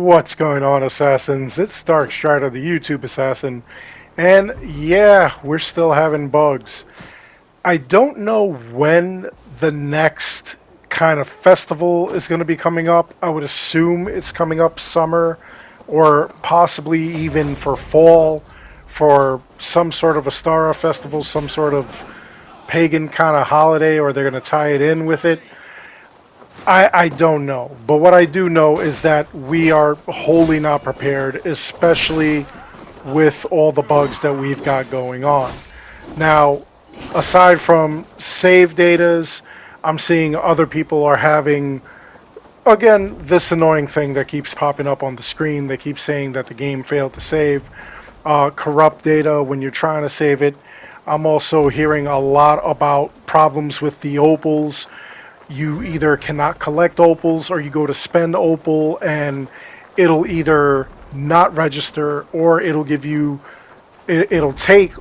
What's going on, Assassins? It's Dark Strider, the YouTube Assassin, and yeah, we're still having bugs. I don't know when the next kind of festival is going to be coming up. I would assume it's coming up summer, or possibly even for fall, for some sort of a Astara festival, some sort of pagan kind of holiday, or they're going to tie it in with it. I don't know, but what I do know is that we are wholly not prepared, especially with all the bugs that we've got going on. Now, aside from save datas, I'm seeing other people are having, again, this annoying thing that keeps popping up on the screen. They keep saying that the game failed to save. Corrupt data when you're trying to save it. I'm also hearing a lot about problems with the opals. You either cannot collect opals or you go to spend opal and it'll either not register or it'll give you, it'll take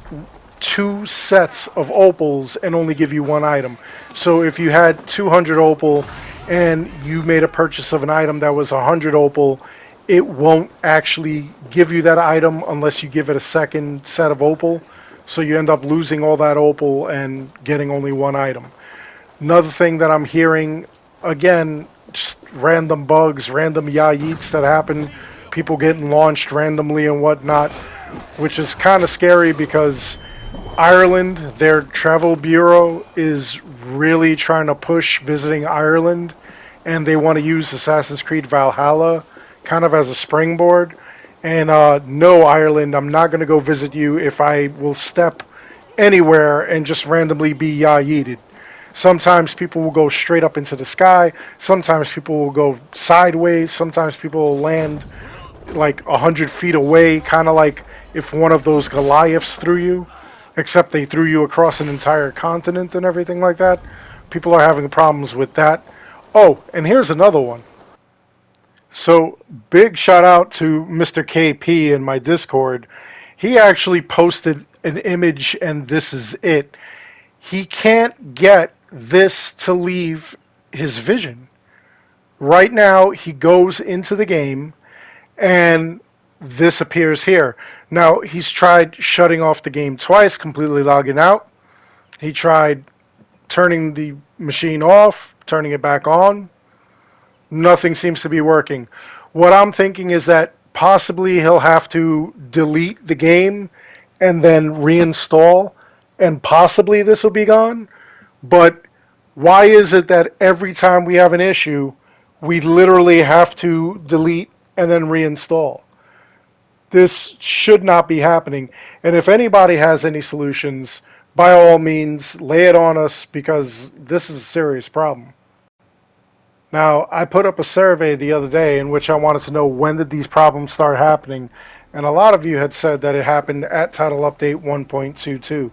two sets of opals and only give you one item. So if you had 200 opal and you made a purchase of an item that was 100 opal, it won't actually give you that item unless you give it a second set of opal. So you end up losing all that opal and getting only one item. Another thing that I'm hearing, again, just random bugs, random yayiks that happen, people getting launched randomly and whatnot, which is kind of scary because Ireland, their travel bureau, is really trying to push visiting Ireland, and they want to use Assassin's Creed Valhalla kind of as a springboard. And no, Ireland, I'm not going to go visit you if I will step anywhere and just randomly be yayited. Sometimes people will go straight up into the sky. Sometimes people will go sideways. Sometimes people will land like 100 feet away, kind of like if one of those Goliaths threw you, except they threw you across an entire continent and everything like that. People are having problems with that. Oh, and here's another one. So, big shout out to Mr. KP in my Discord. He actually posted an image, and this is it. He can't get this to leave his vision. Right now, he goes into the game, and this appears here. Now, he's tried shutting off the game twice, completely logging out. He tried turning the machine off, turning it back on. Nothing seems to be working. What I'm thinking is that possibly he'll have to delete the game and then reinstall, and possibly this will be gone. But why is it that every time we have an issue, we literally have to delete and then reinstall? This should not be happening. And if anybody has any solutions, by all means, lay it on us, because this is a serious problem. Now, I put up a survey the other day in which I wanted to know when did these problems start happening, and a lot of you had said that it happened at Title Update 1.22,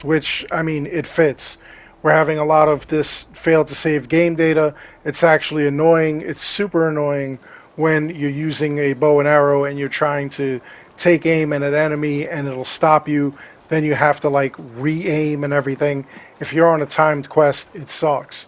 which, I mean, it fits. We're having a lot of this failed to save game data. It's actually annoying. It's super annoying when you're using a bow and arrow and you're trying to take aim at an enemy and it'll stop you. Then you have to like re-aim and everything. If you're on a timed quest, it sucks.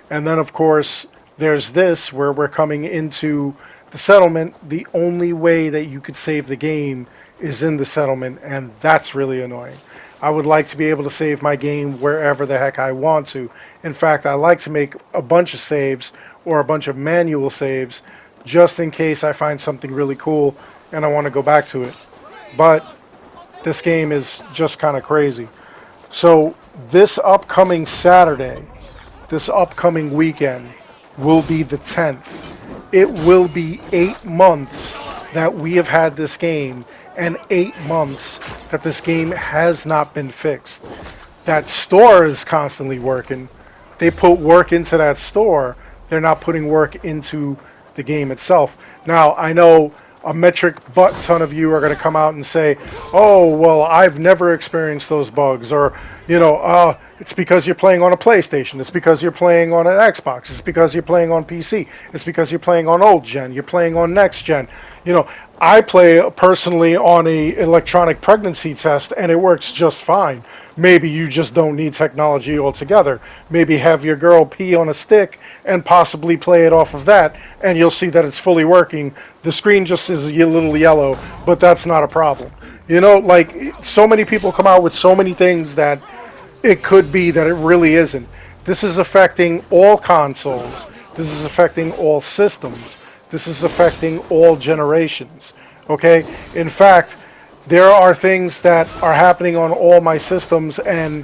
And then of course, there's this where we're coming into the settlement. The only way that you could save the game is in the settlement, and that's really annoying. I would like to be able to save my game wherever the heck I want to. In fact, I like to make a bunch of saves or a bunch of manual saves just in case I find something really cool and I want to go back to it. But this game is just kind of crazy. So this upcoming Saturday, this upcoming weekend, will be the 10th. It will be 8 months that we have had this game, and 8 months that this game has not been fixed. That store is constantly working. They put work into that store. They're not putting work into the game itself. Now, I know a metric butt ton of you are going to come out and say, oh, well, I've never experienced those bugs, or, you know, it's because you're playing on a PlayStation, it's because you're playing on an Xbox, it's because you're playing on PC, it's because you're playing on old gen, you're playing on next gen. You know, I play personally on a electronic pregnancy test and it works just fine. Maybe you just don't need technology altogether. Maybe have your girl pee on a stick and possibly play it off of that, and you'll see that it's fully working. The screen just is a little yellow, but that's not a problem. You know, like, so many people come out with so many things that it could be that it really isn't. This is affecting all consoles. This is affecting all systems. This is affecting all generations. Okay? In fact, there are things that are happening on all my systems and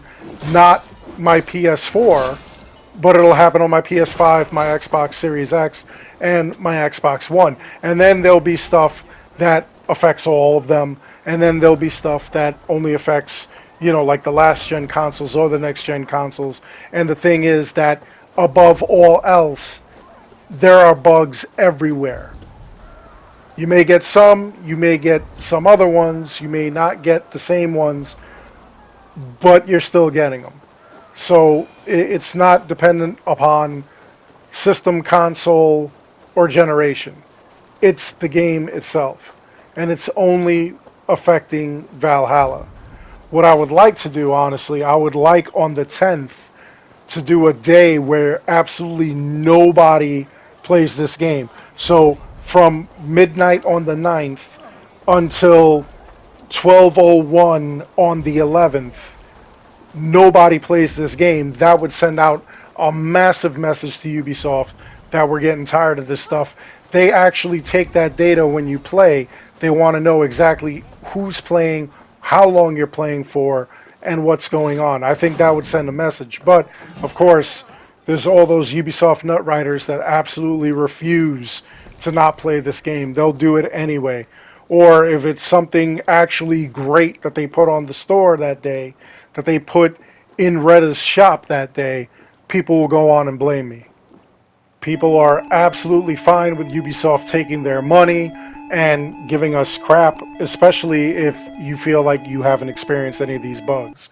not my PS4, but it'll happen on my PS5, my Xbox Series X, and my Xbox One. And then there'll be stuff that affects all of them, and then there'll be stuff that only affects, like the last gen consoles or the next gen consoles. And the thing is that above all else, there are bugs everywhere. You may get some, you may get some other ones, you may not get the same ones, but you're still getting them. So it's not dependent upon system, console, or generation. It's the game itself. And it's only affecting Valhalla. What I would like to do, honestly, I would like on the 10th to do a day where absolutely nobody plays this game. So from midnight on the 9th until 12:01 on the 11th, nobody plays this game. That would send out a massive message to Ubisoft that we're getting tired of this stuff. They actually take that data when you play. They want to know exactly who's playing, how long you're playing for, and what's going on. I think that would send a message. But, of course, there's all those Ubisoft nut writers that absolutely refuse to not play this game. They'll do it anyway. Or if it's something actually great that they put on the store that day, that they put in Retta's shop that day, people will go on and blame me. People are absolutely fine with Ubisoft taking their money and giving us crap, especially if you feel like you haven't experienced any of these bugs.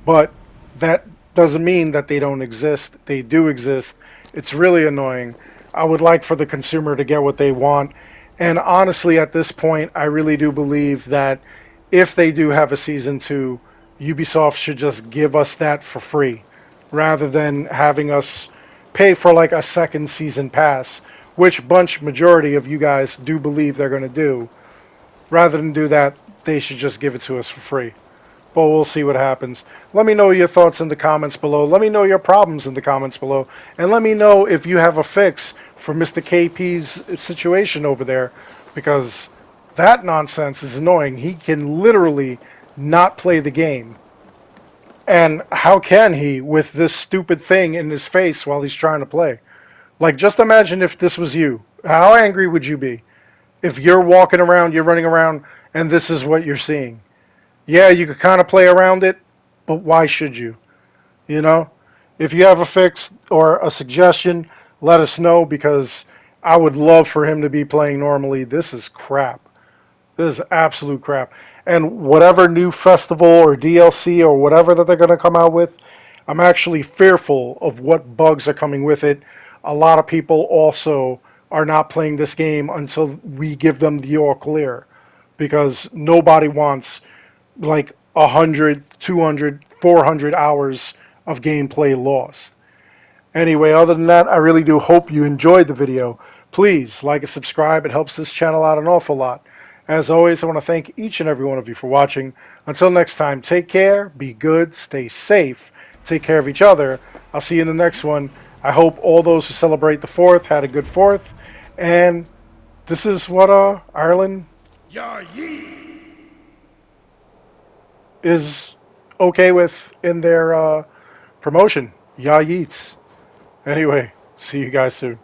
But that doesn't mean that they don't exist. They do exist. It's really annoying. I would like for the consumer to get what they want. And honestly, at this point, I really do believe that if they do have a season 2, Ubisoft should just give us that for free rather than having us pay for like a second season pass, which majority of you guys do believe they're going to do. Rather than do that, they should just give it to us for free. But we'll see what happens. Let me know your thoughts in the comments below. Let me know your problems in the comments below. And let me know if you have a fix for Mr. KP's situation over there, because that nonsense is annoying. He can literally not play the game. And how can he with this stupid thing in his face while he's trying to play? Like, just imagine if this was you. How angry would you be? If you're walking around, you're running around, and this is what you're seeing. Yeah, you could kind of play around it, but why should you? You know? If you have a fix or a suggestion, let us know, because I would love for him to be playing normally. This is crap. This is absolute crap. And whatever new festival or DLC or whatever that they're going to come out with, I'm actually fearful of what bugs are coming with it. A lot of people also are not playing this game until we give them the all clear, because nobody wants like 100, 200, 400 hours of gameplay lost. Anyway, other than that, I really do hope you enjoyed the video. Please like and subscribe. It helps this channel out an awful lot. As always, I want to thank each and every one of you for watching. Until next time, take care, be good, stay safe, take care of each other. I'll see you in the next one. I hope all those who celebrate the 4th had a good 4th. And this is what Ireland is okay with in their promotion. Ya yeets. Anyway, see you guys soon.